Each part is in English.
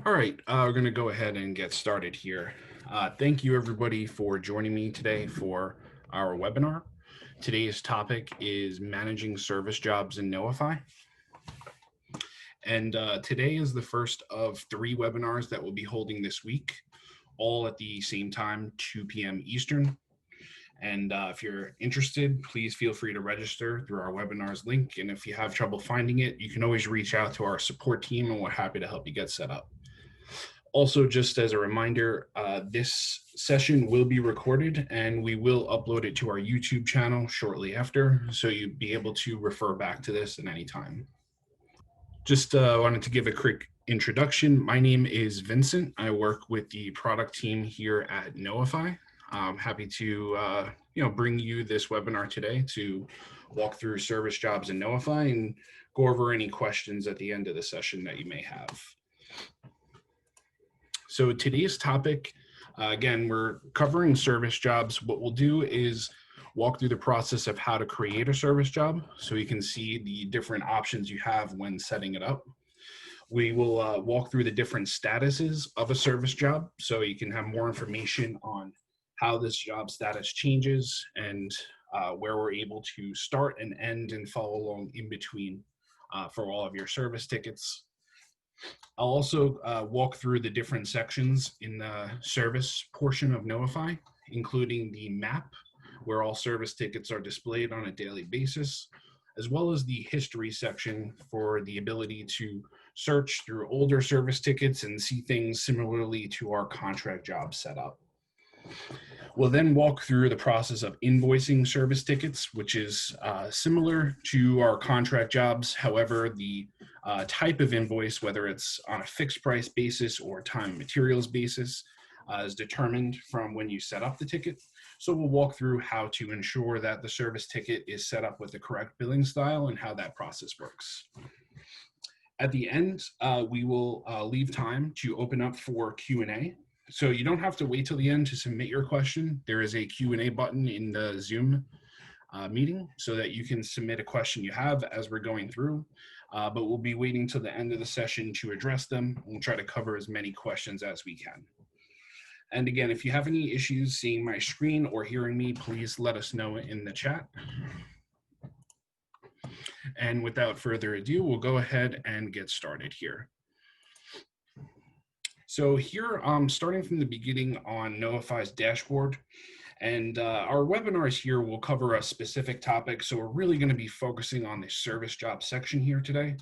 All right, we're going to go ahead and get started here. Thank you, everybody, for joining me today for our webinar. Today's topic is managing service jobs in Knowify. And today is the first of 3 webinars that we'll be holding this week, all at the same time, 2 p.m. Eastern. And if you're interested, please feel free to register through our webinars link. And if you have trouble finding it, you can always reach out to our support team and we're happy to help you get set up. Also, just as a reminder, this session will be recorded and we will upload it to our YouTube channel shortly after, so you'll be able to refer back to this at any time. Just wanted to give a quick introduction. My name is Vincent. I work with the product team here at Knowify. I'm happy to bring you this webinar today to walk through service jobs in Knowify and go over any questions at the end of the session that you may have. So today's topic, again, we're covering service jobs. What we'll do is walk through the process of how to create a service job so you can see the different options you have when setting it up. We will walk through the different statuses of a service job so you can have more information on how this job status changes and where we're able to start and end and follow along in between for all of your service tickets. I'll also walk through the different sections in the service portion of Knowify, including the map, where all service tickets are displayed on a daily basis, as well as the history section for the ability to search through older service tickets and see things similarly to our contract job setup. We'll then walk through the process of invoicing service tickets, which is similar to our contract jobs. However, the type of invoice, whether it's on a fixed price basis or time and materials basis, is determined from when you set up the ticket. So we'll walk through how to ensure that the service ticket is set up with the correct billing style and how that process works. At the end, we will leave time to open up for Q&A. So you don't have to wait till the end to submit your question. There is a Q&A button in the Zoom meeting so that you can submit a question you have as we're going through, but we'll be waiting till the end of the session to address them. We'll try to cover as many questions as we can. And again, if you have any issues seeing my screen or hearing me, please let us know in the chat. And without further ado, we'll go ahead and get started here. So here, starting from the beginning on Knowify's dashboard, and our webinars here will cover a specific topic. So we're really going to be focusing on the service job section here today.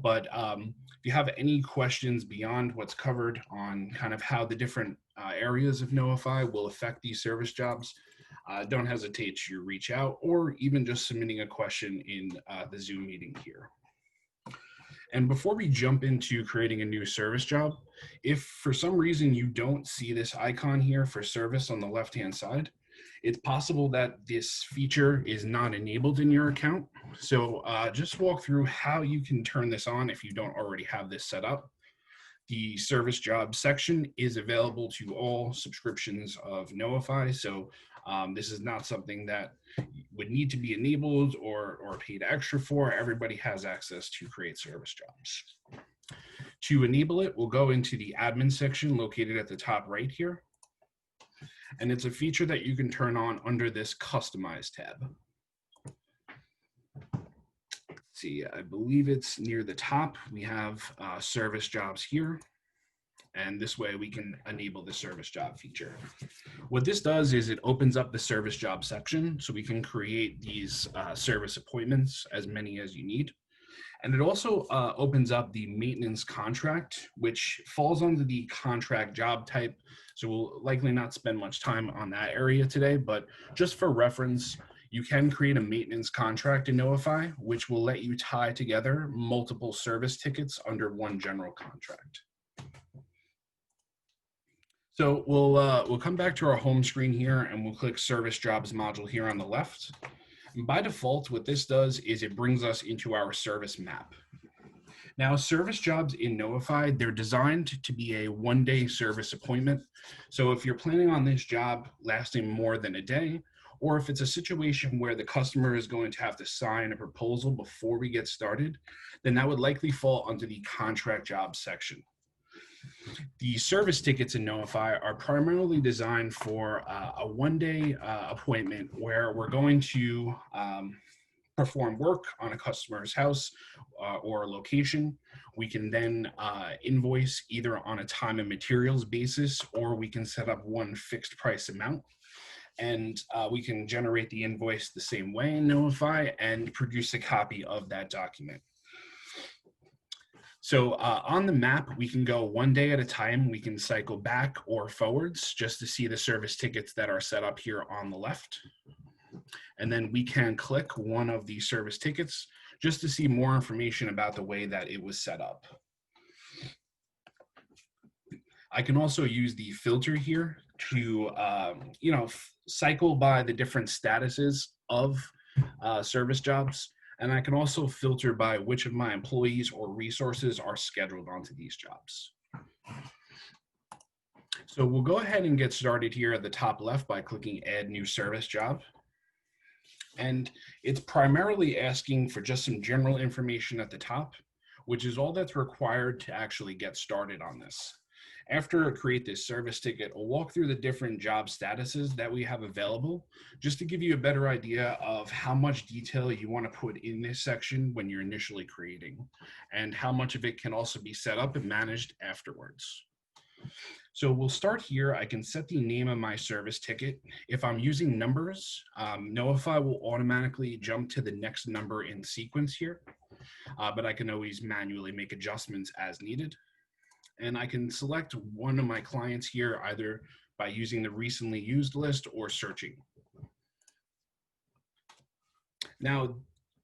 But if you have any questions beyond what's covered on kind of how the different areas of Knowify will affect these service jobs, don't hesitate to reach out or even just submitting a question in the Zoom meeting here. And before we jump into creating a new service job, if for some reason you don't see this icon here for service on the left-hand side, it's possible that this feature is not enabled in your account. So just walk through how you can turn this on if you don't already have this set up. The service job section is available to all subscriptions of Knowify. So this is not something that would need to be enabled or paid extra for. Everybody has access to create service jobs. To enable it, we'll go into the admin section located at the top right here. And it's a feature that you can turn on under this Customize tab. Let's see, I believe it's near the top. We have service jobs here. And this way we can enable the service job feature. What this does is it opens up the service job section so we can create these service appointments, as many as you need. And it also opens up the maintenance contract, which falls under the contract job type. So we'll likely not spend much time on that area today, but just for reference, you can create a maintenance contract in Knowify, which will let you tie together multiple service tickets under one general contract. So we'll come back to our home screen here and we'll click Service Jobs module here on the left. And by default, what this does is it brings us into our service map. Now, service jobs in Knowify, they're designed to be a one-day service appointment. So if you're planning on this job lasting more than a day, or if it's a situation where the customer is going to have to sign a proposal before we get started, then that would likely fall under the contract job section. The service tickets in Knowify are primarily designed for a one-day appointment where we're going to perform work on a customer's house or location. We can then invoice either on a time and materials basis, or we can set up one fixed price amount. And we can generate the invoice the same way in Knowify and produce a copy of that document. So on the map, we can go one day at a time. We can cycle back or forwards just to see the service tickets that are set up here on the left. And then we can click one of the service tickets just to see more information about the way that it was set up. I can also use the filter here to, cycle by the different statuses of service jobs. And I can also filter by which of my employees or resources are scheduled onto these jobs. So we'll go ahead and get started here at the top left by clicking Add New Service Job. And it's primarily asking for just some general information at the top, which is all that's required to actually get started on this. After I create this service ticket, I'll walk through the different job statuses that we have available, just to give you a better idea of how much detail you want to put in this section when you're initially creating, and how much of it can also be set up and managed afterwards. So we'll start here. I can set the name of my service ticket. If I'm using numbers, Knowify will automatically jump to the next number in sequence here, but I can always manually make adjustments as needed. And I can select one of my clients here either by using the recently used list or searching. Now,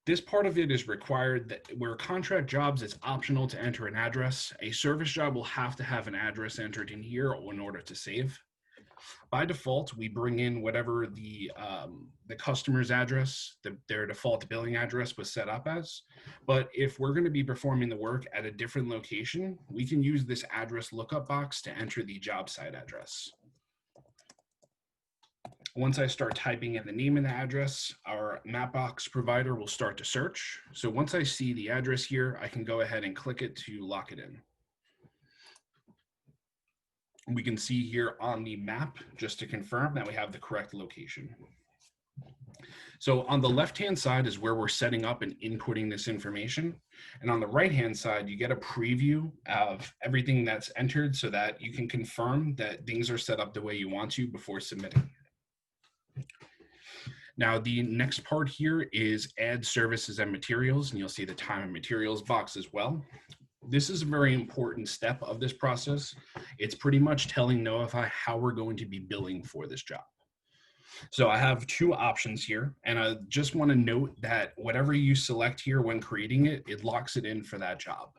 this part of it is required that where contract jobs, it's optional to enter an address. A service job will have to have an address entered in here in order to save. By default, we bring in whatever the customer's address, their default billing address was set up as. But if we're going to be performing the work at a different location, we can use this address lookup box to enter the job site address. Once I start typing in the name and the address, our Mapbox provider will start to search. So once I see the address here, I can go ahead and click it to lock it in. We can see here on the map, just to confirm that we have the correct location. So on the left-hand side is where we're setting up and inputting this information. And on the right-hand side, you get a preview of everything that's entered so that you can confirm that things are set up the way you want to before submitting. Now, the next part here is add services and materials, and you'll see the time and materials box as well. This is a very important step of this process. It's pretty much telling Knowify how we're going to be billing for this job. So I have two options here, and I just want to note that whatever you select here when creating it, it locks it in for that job.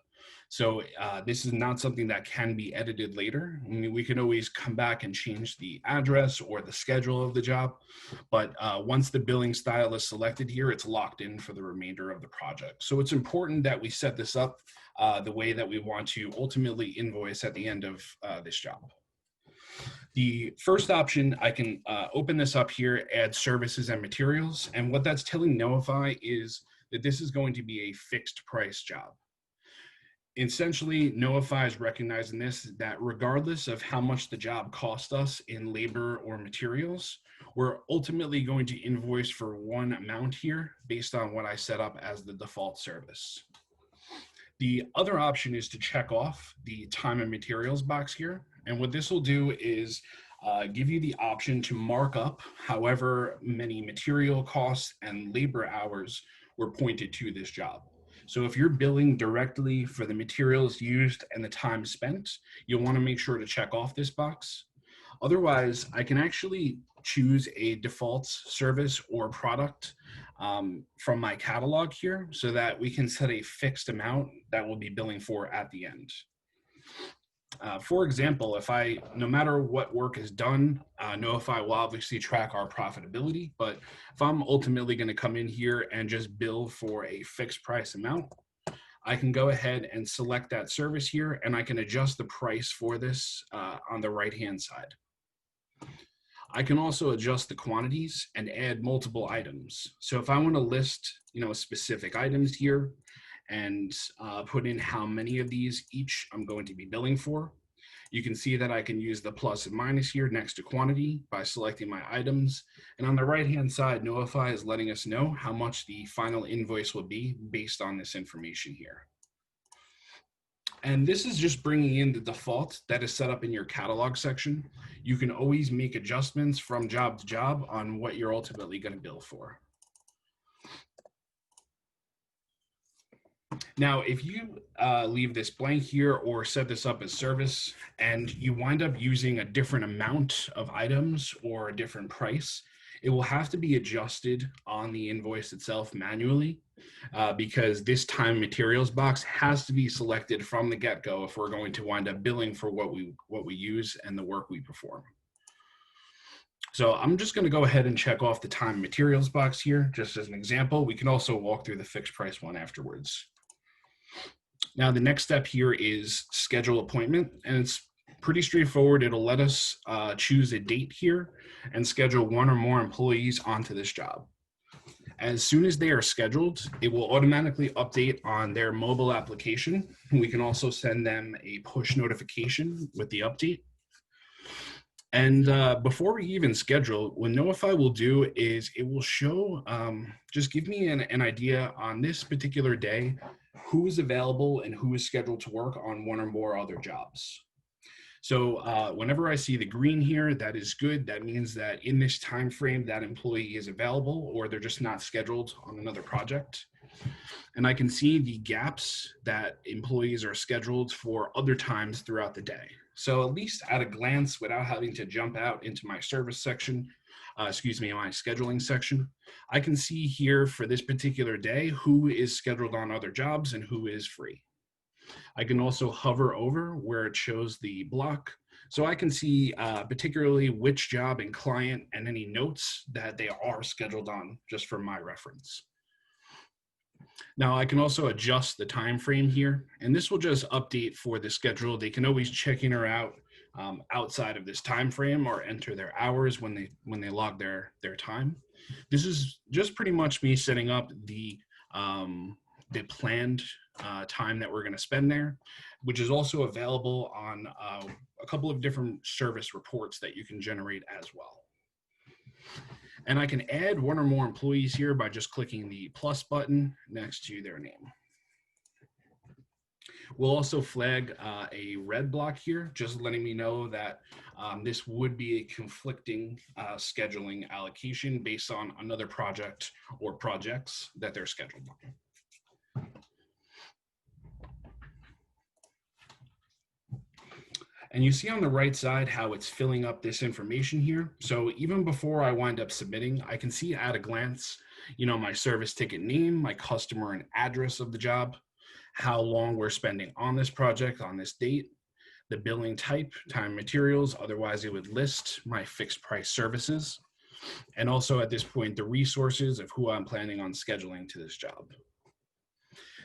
So this is not something that can be edited later. I mean, we can always come back and change the address or the schedule of the job, but once the billing style is selected here, it's locked in for the remainder of the project. So it's important that we set this up the way that we want to ultimately invoice at the end of this job. The first option, I can open this up here, add services and materials. And what that's telling Knowify is that this is going to be a fixed price job. Essentially, Knowify is recognizing this, that regardless of how much the job cost us in labor or materials, we're ultimately going to invoice for one amount here based on what I set up as the default service. The other option is to check off the time and materials box here. And what this will do is give you the option to mark up however many material costs and labor hours were pointed to this job. So if you're billing directly for the materials used and the time spent, you'll want to make sure to check off this box. Otherwise, I can actually choose a default service or product from my catalog here so that we can set a fixed amount that we'll be billing for at the end. For example, no matter what work is done, Knowify will obviously track our profitability, but if I'm ultimately going to come in here and just bill for a fixed price amount, I can go ahead and select that service here, and I can adjust the price for this on the right-hand side. I can also adjust the quantities and add multiple items. So if I want to list, specific items here, and put in how many of these each I'm going to be billing for. You can see that I can use the plus and minus here next to quantity by selecting my items. And on the right-hand side, Knowify is letting us know how much the final invoice will be based on this information here. And this is just bringing in the default that is set up in your catalog section. You can always make adjustments from job to job on what you're ultimately going to bill for. Now, if you leave this blank here or set this up as service and you wind up using a different amount of items or a different price, it will have to be adjusted on the invoice itself manually because this time materials box has to be selected from the get-go if we're going to wind up billing for what we use and the work we perform. So I'm just going to go ahead and check off the time materials box here just as an example. We can also walk through the fixed price one afterwards. Now, the next step here is schedule appointment, and it's pretty straightforward. It'll let us choose a date here and schedule one or more employees onto this job. As soon as they are scheduled, it will automatically update on their mobile application. We can also send them a push notification with the update. And before we even schedule, what Knowify will do is it will show, just give me an idea on this particular day, who is available and who is scheduled to work on one or more other jobs. So whenever I see the green here, that is good. That means that in this time frame, that employee is available or they're just not scheduled on another project. And I can see the gaps that employees are scheduled for other times throughout the day. So at least at a glance, without having to jump out into my service section, my scheduling section, I can see here for this particular day who is scheduled on other jobs and who is free. I can also hover over where it shows the block, so I can see particularly which job and client and any notes that they are scheduled on, just for my reference. Now I can also adjust the time frame here, and this will just update for the schedule. They can always check in or out outside of this time frame or enter their hours when they log their time. This is just pretty much me setting up the planned time that we're going to spend there, which is also available on a couple of different service reports that you can generate as well. And I can add one or more employees here by just clicking the plus button next to their name. We'll also flag a red block here, just letting me know that this would be a conflicting scheduling allocation based on another project or projects that they're scheduled on. And you see on the right side how it's filling up this information here. So even before I wind up submitting, I can see at a glance, my service ticket name, my customer and address of the job, how long we're spending on this project on this date, the billing type, time materials, otherwise it would list my fixed price services. And also at this point, the resources of who I'm planning on scheduling to this job.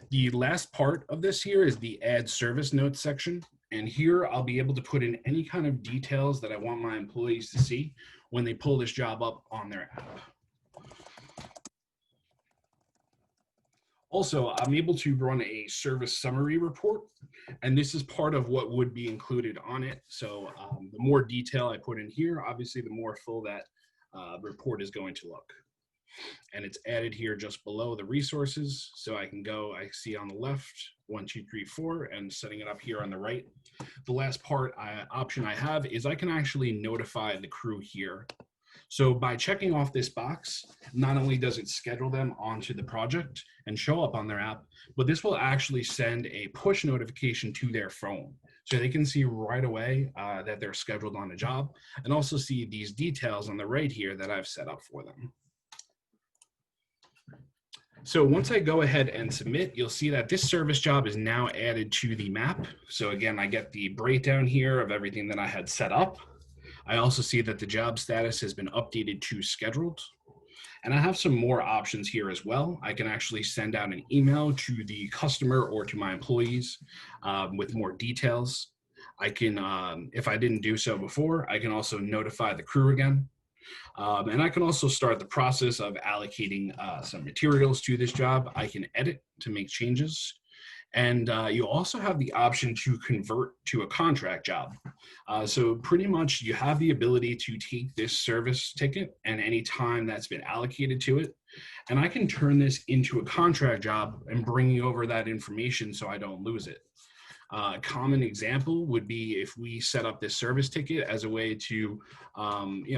The last part of this here is the add service notes section. And here I'll be able to put in any kind of details that I want my employees to see when they pull this job up on their app. Also, I'm able to run a service summary report, and this is part of what would be included on it. So the more detail I put in here, obviously the more full that report is going to look. And it's added here just below the resources. So I can go, I see on the left, 1, 2, 3, 4, and setting it up here on the right. The last option I have is I can actually notify the crew here. So by checking off this box, not only does it schedule them onto the project and show up on their app, but this will actually send a push notification to their phone. So they can see right away that they're scheduled on a job, and also see these details on the right here that I've set up for them. So once I go ahead and submit, you'll see that this service job is now added to the map. So again, I get the breakdown here of everything that I had set up. I also see that the job status has been updated to scheduled. And I have some more options here as well. I can actually send out an email to the customer or to my employees with more details. I can, if I didn't do so before, I can also notify the crew again. And I can also start the process of allocating some materials to this job. I can edit to make changes. And you also have the option to convert to a contract job. So pretty much you have the ability to take this service ticket and any time that's been allocated to it, and I can turn this into a contract job and bring you over that information so I don't lose it. A common example would be if we set up this service ticket as a way to,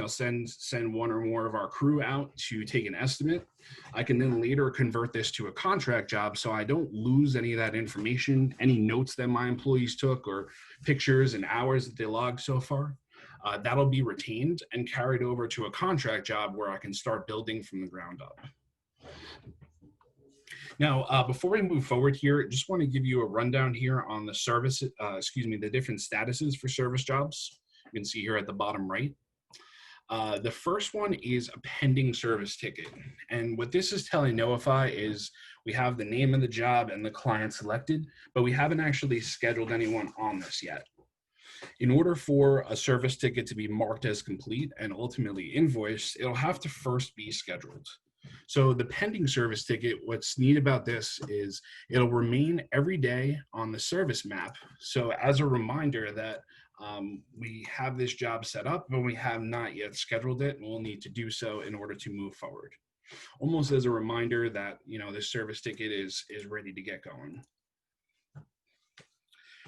send one or more of our crew out to take an estimate. I can then later convert this to a contract job so I don't lose any of that information, any notes that my employees took or pictures and hours that they logged so far. That'll be retained and carried over to a contract job where I can start building from the ground up. Now, before we move forward here, just want to give you a rundown here on the the different statuses for service jobs. You can see here at the bottom right. The first one is a pending service ticket. And what this is telling Knowify is we have the name of the job and the client selected, but we haven't actually scheduled anyone on this yet. In order for a service ticket to be marked as complete and ultimately invoiced, it'll have to first be scheduled. So the pending service ticket, what's neat about this is it'll remain every day on the service map. So as a reminder that we have this job set up, but we have not yet scheduled it, and we'll need to do so in order to move forward. Almost as a reminder that, this service ticket is ready to get going.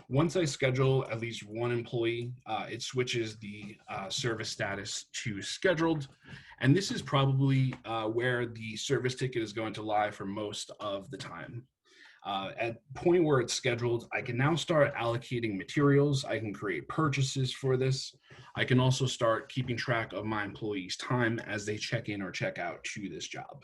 Once I schedule at least one employee, it switches the service status to scheduled. And this is probably where the service ticket is going to lie for most of the time. At the point where it's scheduled, I can now start allocating materials. I can create purchases for this. I can also start keeping track of my employees' time as they check in or check out to this job.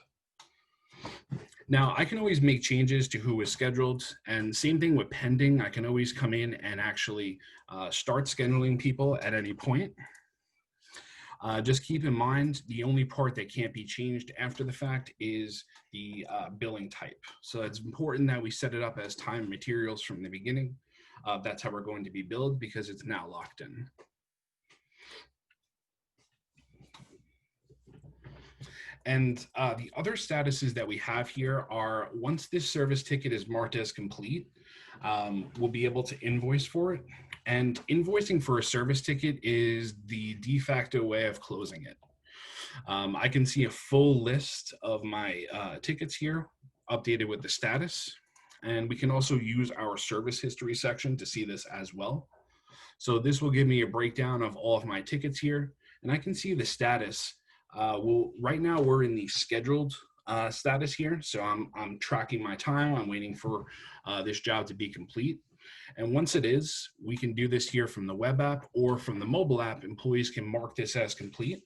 Now, I can always make changes to who is scheduled, and same thing with pending. I can always come in and actually start scheduling people at any point. Just keep in mind, the only part that can't be changed after the fact is the billing type. So it's important that we set it up as time and materials from the beginning. That's how we're going to be billed because it's now locked in. And the other statuses that we have here are once this service ticket is marked as complete, we'll be able to invoice for it. And invoicing for a service ticket is the de facto way of closing it. I can see a full list of my tickets here updated with the status. And we can also use our service history section to see this as well. So this will give me a breakdown of all of my tickets here. And I can see the status. Right now we're in the scheduled status here. So I'm tracking my time. I'm waiting for this job to be complete. And once it is, we can do this here from the web app or from the mobile app. Employees can mark this as complete.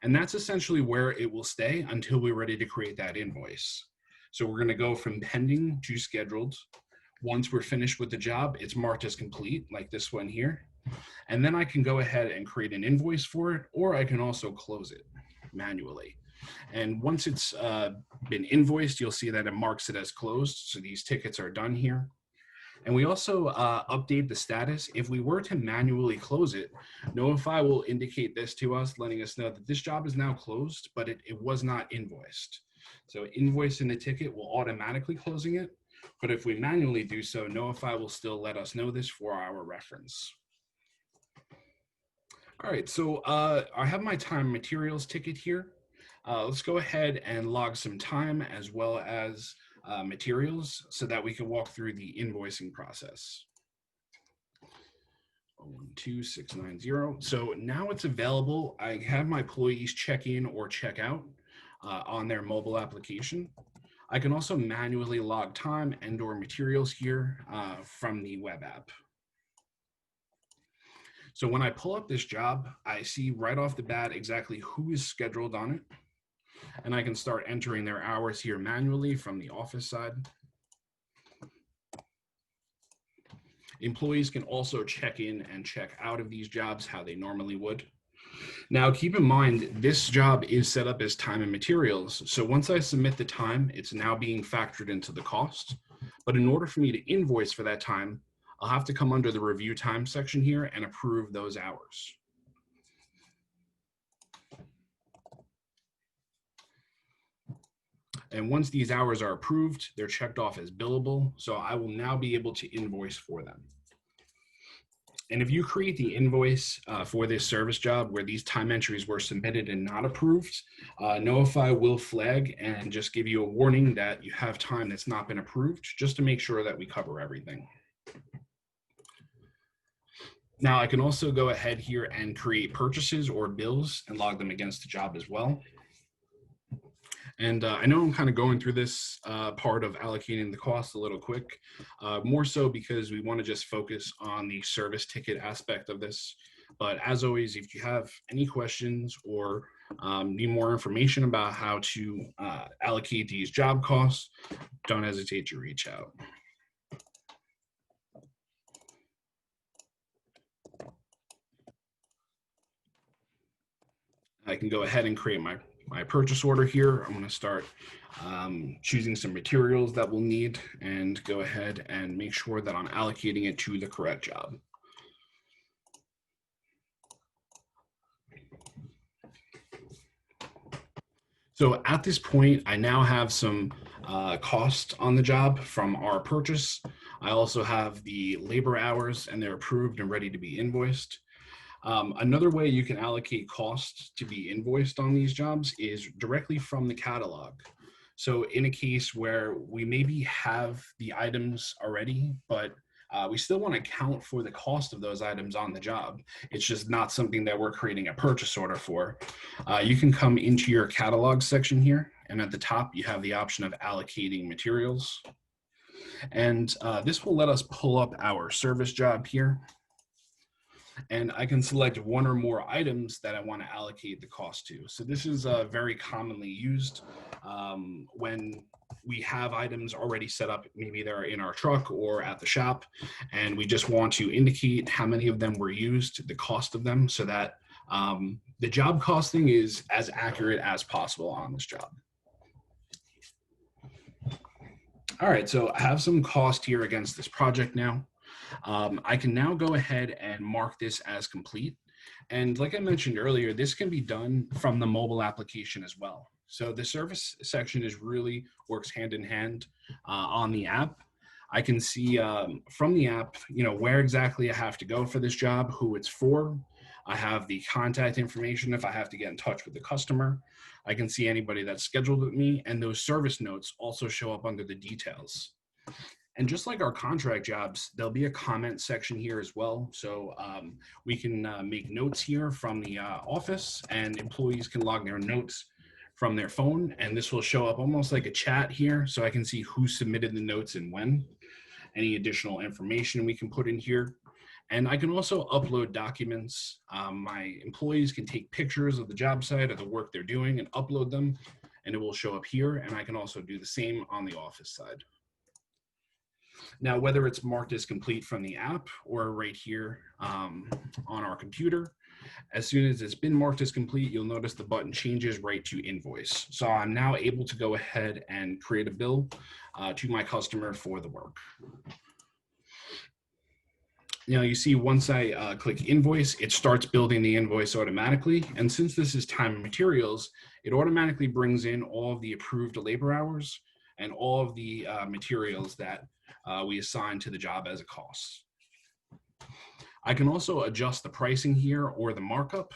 And that's essentially where it will stay until we're ready to create that invoice. So we're going to go from pending to scheduled. Once we're finished with the job, it's marked as complete, like this one here. And then I can go ahead and create an invoice for it, or I can also close it manually. And once it's been invoiced, you'll see that it marks it as closed. So these tickets are done here. And we also update the status. If we were to manually close it, Knowify will indicate this to us, letting us know that this job is now closed, but it was not invoiced. So invoicing the ticket will automatically closing it. But if we manually do so, Knowify will still let us know this for our reference. All right, so I have my time materials ticket here. Let's go ahead and log some time as well as materials so that we can walk through the invoicing process. 012690. So now it's available. I have my employees check in or check out on their mobile application. I can also manually log time and or materials here from the web app. So when I pull up this job, I see right off the bat exactly who is scheduled on it. And I can start entering their hours here manually from the office side. Employees can also check in and check out of these jobs how they normally would. Now, keep in mind, this job is set up as time and materials. So once I submit the time, it's now being factored into the cost. But in order for me to invoice for that time, I'll have to come under the review time section here and approve those hours. And once these hours are approved, they're checked off as billable. So I will now be able to invoice for them. And if you create the invoice for this service job where these time entries were submitted and not approved, Knowify will flag and just give you a warning that you have time that's not been approved, just to make sure that we cover everything. Now I can also go ahead here and create purchases or bills and log them against the job as well. And I know I'm kind of going through this part of allocating the cost a little quick, more so because we want to just focus on the service ticket aspect of this. But as always, if you have any questions or need more information about how to allocate these job costs, don't hesitate to reach out. I can go ahead and create my purchase order here. I'm going to start choosing some materials that we'll need and go ahead and make sure that I'm allocating it to the correct job. So at this point, I now have some cost on the job from our purchase. I also have the labor hours and they're approved and ready to be invoiced. Another way you can allocate costs to be invoiced on these jobs is directly from the catalog. So in a case where we maybe have the items already, but we still want to account for the cost of those items on the job. It's just not something that we're creating a purchase order for. You can come into your catalog section here, and at the top you have the option of allocating materials. And this will let us pull up our service job here. And I can select one or more items that I want to allocate the cost to. So this is very commonly used when we have items already set up, maybe they're in our truck or at the shop, and we just want to indicate how many of them were used, the cost of them, so that the job costing is as accurate as possible on this job. All right, so I have some cost here against this project now. I can now go ahead and mark this as complete. And like I mentioned earlier, this can be done from the mobile application as well. So the service section really works hand in hand on the app. I can see from the app, where exactly I have to go for this job, who it's for. I have the contact information if I have to get in touch with the customer. I can see anybody that's scheduled with me, and those service notes also show up under the details. And just like our contract jobs, there'll be a comment section here as well. So we can make notes here from the office, and employees can log their notes from their phone. And this will show up almost like a chat here. So I can see who submitted the notes and when. Any additional information we can put in here. And I can also upload documents. My employees can take pictures of the job site or the work they're doing and upload them. And it will show up here. And I can also do the same on the office side. Now, whether it's marked as complete from the app or right here on our computer, as soon as it's been marked as complete, you'll notice the button changes right to invoice. So I'm now able to go ahead and create a bill to my customer for the work. Now you see once I click invoice, it starts building the invoice automatically. And since this is time and materials, it automatically brings in all of the approved labor hours and all of the materials that we assign to the job as a cost. I can also adjust the pricing here or the markup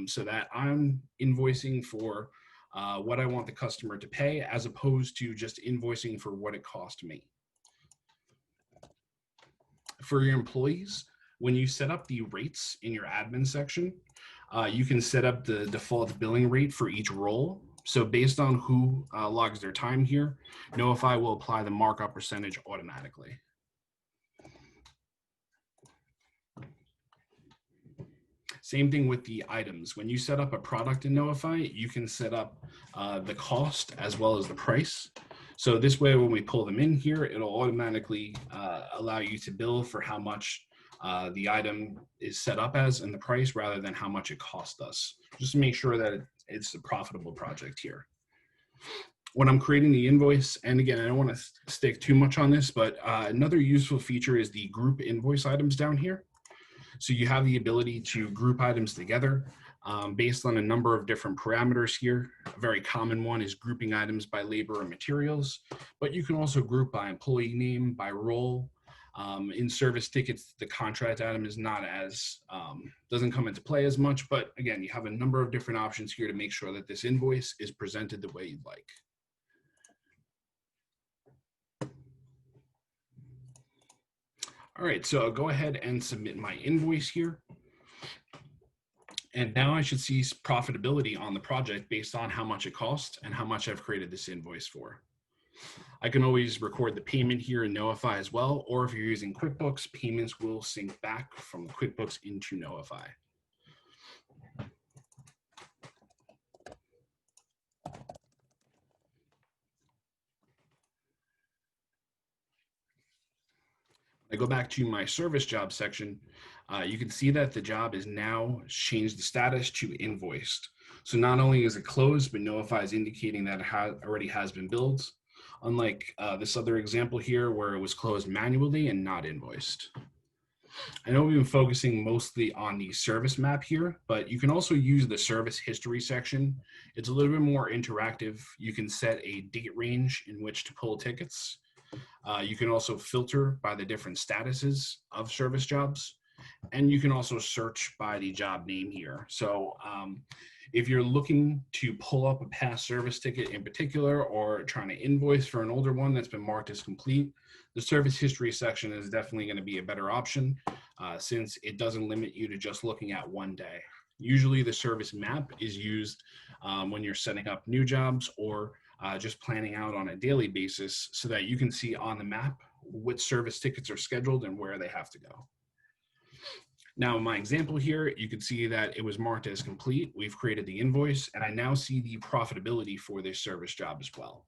so that I'm invoicing for what I want the customer to pay as opposed to just invoicing for what it cost me. For your employees, when you set up the rates in your admin section, you can set up the default billing rate for each role. So based on who logs their time here, Knowify will apply the markup percentage automatically. Same thing with the items. When you set up a product in Knowify, you can set up the cost as well as the price. So this way, when we pull them in here, it'll automatically allow you to bill for how much the item is set up as and the price rather than how much it cost us, just to make sure that it's a profitable project here. When I'm creating the invoice, and again, I don't want to stick too much on this, but another useful feature is the group invoice items down here. So you have the ability to group items together. based on a number of different parameters here. A very common one is grouping items by labor and materials, but you can also group by employee name, by role. In service tickets, the contract item is not as, doesn't come into play as much, but again, you have a number of different options here to make sure that this invoice is presented the way you'd like. All right, so I'll go ahead and submit my invoice here. And now I should see profitability on the project based on how much it costs and how much I've created this invoice for. I can always record the payment here in Knowify as well, or if you're using QuickBooks, payments will sync back from QuickBooks into Knowify. I go back to my service job section, you can see that the job is now changed the status to invoiced. So not only is it closed, but Knowify is indicating that it already has been billed, unlike this other example here where it was closed manually and not invoiced. I know we've been focusing mostly on the service map here, but you can also use the service history section. It's a little bit more interactive. You can set a date range in which to pull tickets. You can also filter by the different statuses of service jobs, and you can also search by the job name here. So if you're looking to pull up a past service ticket in particular, or trying to invoice for an older one that's been marked as complete, the service history section is definitely going to be a better option since it doesn't limit you to just looking at one day. Usually the service map is used when you're setting up new jobs or just planning out on a daily basis so that you can see on the map which service tickets are scheduled and where they have to go. Now, in my example here, you can see that it was marked as complete. We've created the invoice, and I now see the profitability for this service job as well.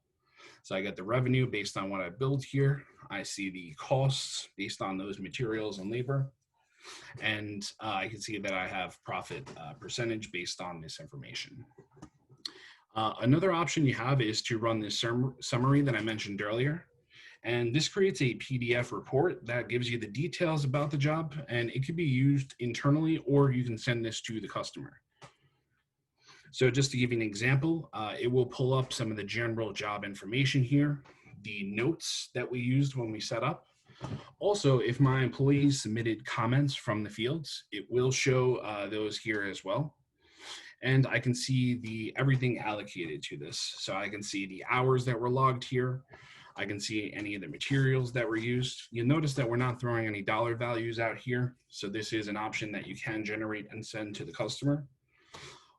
So I get the revenue based on what I billed here. I see the costs based on those materials and labor. And I can see that I have profit percentage based on this information. Another option you have is to run this summary that I mentioned earlier. And this creates a PDF report that gives you the details about the job, and it could be used internally, or you can send this to the customer. So just to give you an example, it will pull up some of the general job information here, the notes that we used when we set up. Also, if my employees submitted comments from the fields, it will show those here as well. And I can see everything allocated to this. So I can see the hours that were logged here. I can see any of the materials that were used. You'll notice that we're not throwing any dollar values out here. So this is an option that you can generate and send to the customer.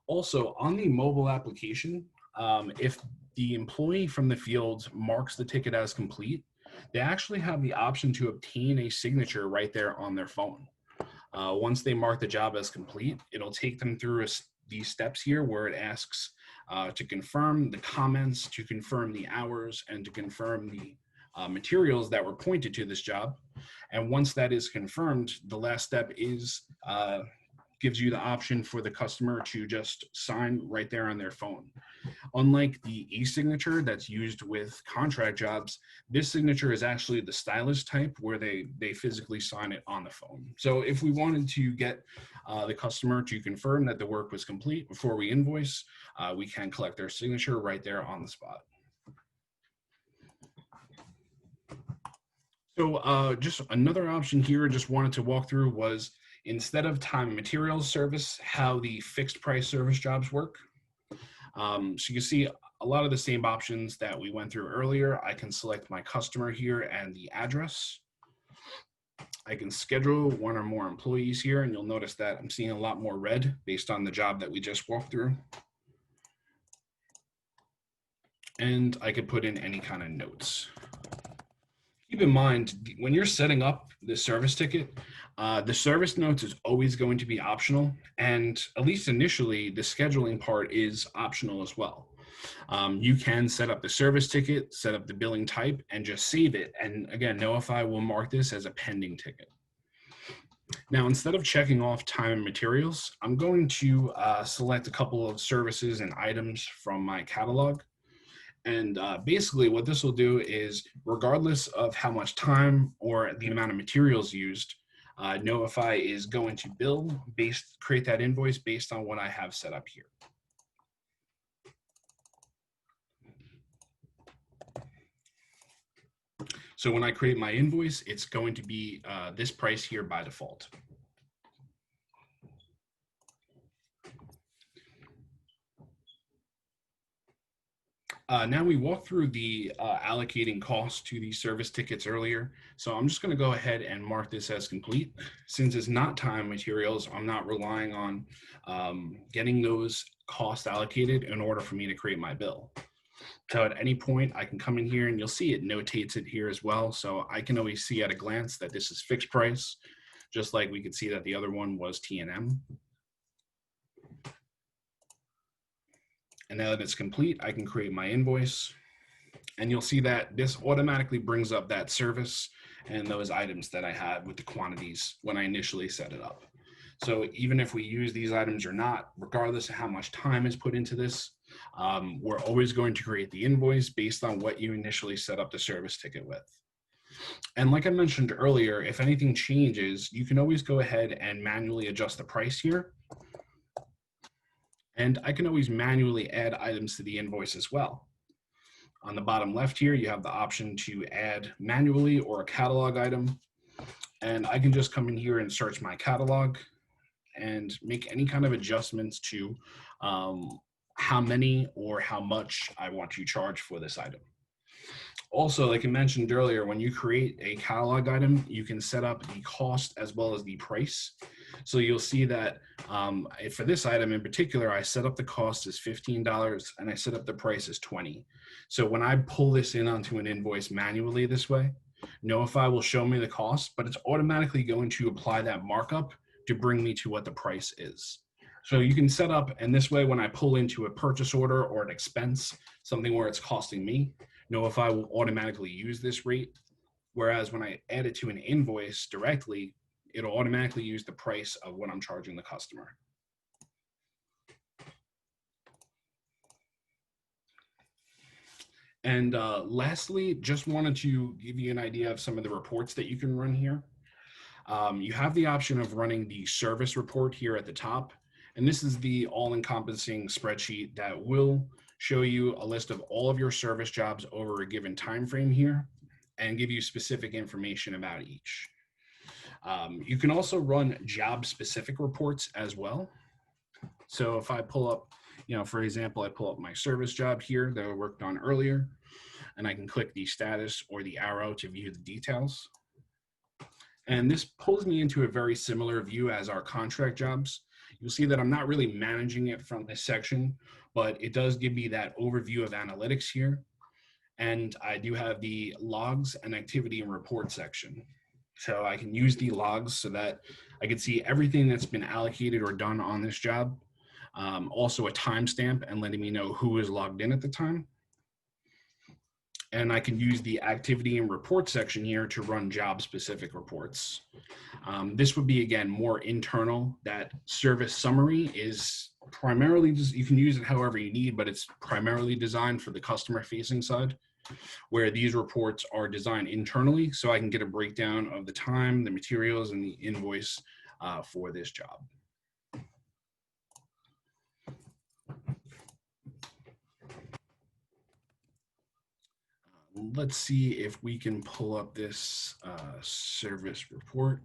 Also, on the mobile application, if the employee from the field marks the ticket as complete, they actually have the option to obtain a signature right there on their phone. Once they mark the job as complete, it'll take them through these steps here where it asks to confirm the comments, to confirm the hours, and to confirm the materials that were pointed to this job. And once that is confirmed, the last step is gives you the option for the customer to just sign right there on their phone. Unlike the e-signature that's used with contract jobs, this signature is actually the stylus type where they physically sign it on the phone. So if we wanted to get the customer to confirm that the work was complete before we invoice, we can collect their signature right there on the spot. So just another option here, just wanted to walk through was, instead of time and materials service, how the fixed price service jobs work. So you see a lot of the same options that we went through earlier. I can select my customer here and the address. I can schedule one or more employees here, and you'll notice that I'm seeing a lot more red based on the job that we just walked through. And I could put in any kind of notes. Keep in mind, when you're setting up the service ticket, the service notes is always going to be optional, and at least initially, the scheduling part is optional as well. You can set up the service ticket, set up the billing type, and just save it. And again, Knowify will mark this as a pending ticket. Now, instead of checking off time and materials, I'm going to select a couple of services and items from my catalog. And basically what this will do is, regardless of how much time or the amount of materials used, Knowify is going to create that invoice based on what I have set up here. So when I create my invoice, it's going to be this price here by default. Now we walked through the allocating costs to these service tickets earlier. So I'm just going to go ahead and mark this as complete. Since it's not time materials, I'm not relying on getting those costs allocated in order for me to create my bill. So at any point, I can come in here and you'll see it notates it here as well. So I can always see at a glance that this is fixed price, just like we could see that the other one was T&M. And now that it's complete, I can create my invoice. And you'll see that this automatically brings up that service and those items that I had with the quantities when I initially set it up. So even if we use these items or not, regardless of how much time is put into this, we're always going to create the invoice based on what you initially set up the service ticket with. And like I mentioned earlier, if anything changes, you can always go ahead and manually adjust the price here. And I can always manually add items to the invoice as well. On the bottom left here, you have the option to add manually or a catalog item. And I can just come in here and search my catalog and make any kind of adjustments to how many or how much I want to charge for this item. Also, like I mentioned earlier, when you create a catalog item, you can set up the cost as well as the price. So you'll see that for this item in particular, I set up the cost as $15 and I set up the price as $20. So when I pull this in onto an invoice manually this way, Knowify will show me the cost, but it's automatically going to apply that markup to bring me to what the price is. So you can set up, and this way when I pull into a purchase order or an expense, something where it's costing me, Knowify will automatically use this rate. Whereas when I add it to an invoice directly, it'll automatically use the price of what I'm charging the customer. And lastly, just wanted to give you an idea of some of the reports that you can run here. You have the option of running the service report here at the top. And this is the all-encompassing spreadsheet that will show you a list of all of your service jobs over a given time frame here and give you specific information about each. You can also run job-specific reports as well. So if I pull up, for example, I pull up my service job here that I worked on earlier, and I can click the status or the arrow to view the details. And this pulls me into a very similar view as our contract jobs. You'll see that I'm not really managing it from this section, but it does give me that overview of analytics here. And I do have the logs and activity and report section. So I can use the logs so that I can see everything that's been allocated or done on this job. Also a timestamp and letting me know who is logged in at the time. And I can use the activity and report section here to run job specific reports. This would be, again, more internal. That service summary is primarily just, you can use it however you need, but it's primarily designed for the customer facing side, where these reports are designed internally so I can get a breakdown of the time, the materials, and the invoice for this job. Let's see if we can pull up this service report.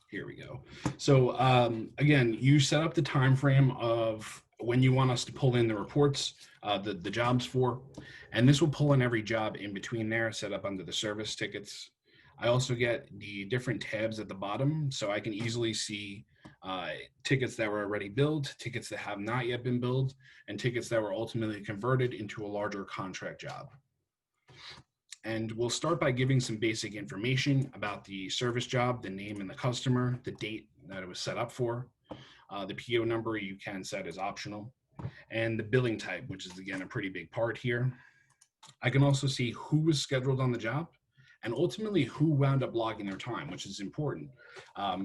Here we go. So again, you set up the time frame of when you want us to pull in the reports, the jobs for, and this will pull in every job in between there, set up under the service tickets. I also get the different tabs at the bottom, so I can easily see tickets that were already billed, tickets that have not yet been billed, and tickets that were ultimately converted into a larger contract job. And we'll start by giving some basic information about the service job, the name and the customer, the date that it was set up for, the PO number you can set as optional, and the billing type, which is, again, a pretty big part here. I can also see who was scheduled on the job and ultimately who wound up logging their time, which is important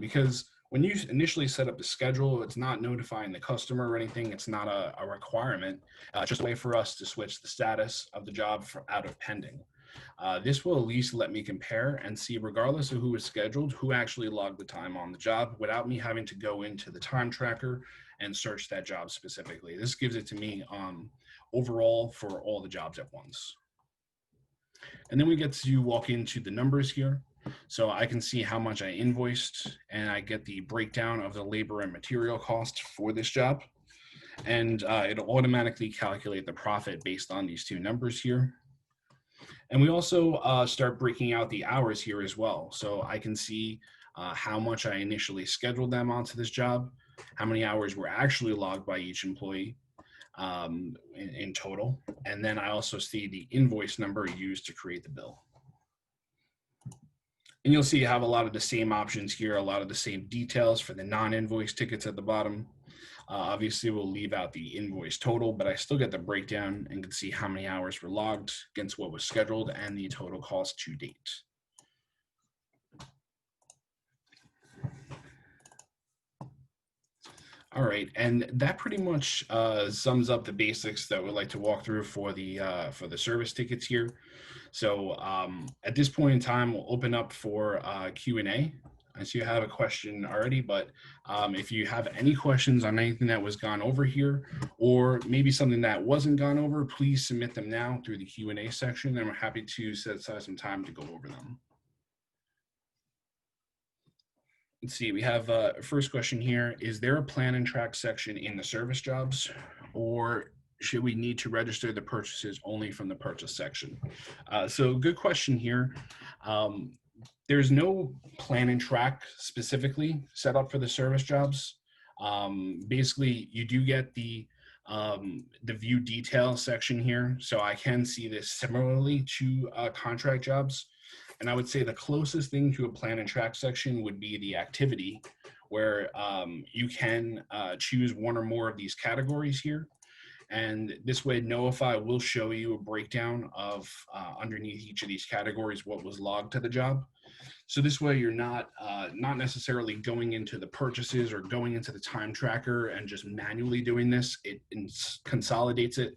because when you initially set up the schedule, it's not notifying the customer or anything. It's not a requirement. It's just a way for us to switch the status of the job out of pending. This will at least let me compare and see, regardless of who was scheduled, who actually logged the time on the job without me having to go into the time tracker and search that job specifically. This gives it to me overall for all the jobs at once. And then we get to walk into the numbers here. So I can see how much I invoiced, and I get the breakdown of the labor and material cost for this job. And it'll automatically calculate the profit based on these two numbers here. And we also start breaking out the hours here as well. So I can see how much I initially scheduled them onto this job, how many hours were actually logged by each employee in total. And then I also see the invoice number used to create the bill. And you'll see you have a lot of the same options here, a lot of the same details for the non-invoice tickets at the bottom. Obviously, we'll leave out the invoice total, but I still get the breakdown and can see how many hours were logged against what was scheduled and the total cost to date. All right, and that pretty much sums up the basics that we'd like to walk through for the service tickets here. So at this point in time, we'll open up for Q&A. I see you have a question already, but if you have any questions on anything that was gone over here, or maybe something that wasn't gone over, please submit them now through the Q&A section, and we're happy to set aside some time to go over them. Let's see, we have first question here. Is there a plan and track section in the service jobs, or should we need to register the purchases only from the purchase section? So good question here. There's no plan and track specifically set up for the service jobs. Basically, you do get the view detail section here. So I can see this similarly to contract jobs. And I would say the closest thing to a plan and track section would be the activity, where you can choose one or more of these categories here. And this way, Knowify will show you a breakdown of underneath each of these categories what was logged to the job. So this way, you're not necessarily going into the purchases or going into the time tracker and just manually doing this. It consolidates it.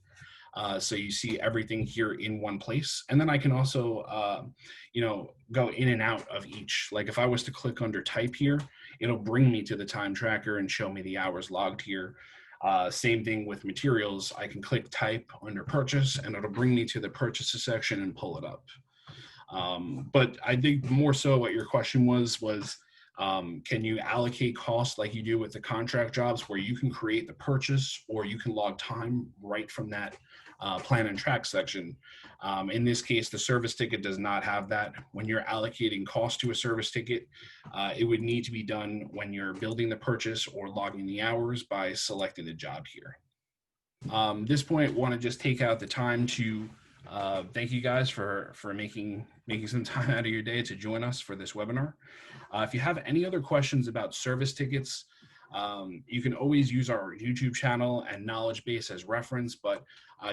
So you see everything here in one place. And then I can also, go in and out of each. Like if I was to click under type here, it'll bring me to the time tracker and show me the hours logged here. Same thing with materials. I can click type under purchase and it'll bring me to the purchases section and pull it up. But I think more so what your question was can you allocate costs like you do with the contract jobs, where you can create the purchase or you can log time right from that plan and track section. In this case, the service ticket does not have that. When you're allocating cost to a service ticket, it would need to be done when you're building the purchase or logging the hours by selecting the job here. This point, want to just take out the time to thank you guys for making some time out of your day to join us for this webinar. If you have any other questions about service tickets, you can always use our YouTube channel and knowledge base as reference, but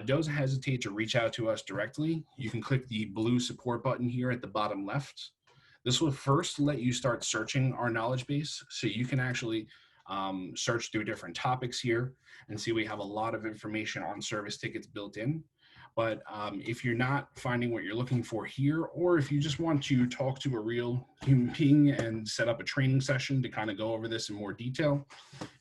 don't hesitate to reach out to us directly. You can click the blue support button here at the bottom left. This will first let you start searching our knowledge base, so you can actually search through different topics here and see we have a lot of information on service tickets built in. But if you're not finding what you're looking for here, or if you just want to talk to a real human being and set up a training session to kind of go over this in more detail,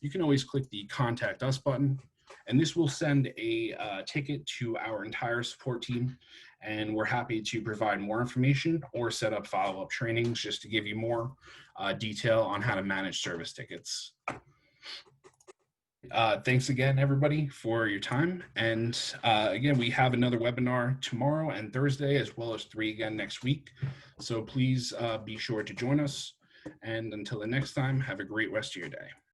you can always click the Contact Us button. And this will send a ticket to our entire support team. And we're happy to provide more information or set up follow-up trainings just to give you more detail on how to manage service tickets. Thanks again, everybody, for your time. And again, we have another webinar tomorrow and Thursday, as well as 3 again next week. So please be sure to join us. And until the next time, have a great rest of your day.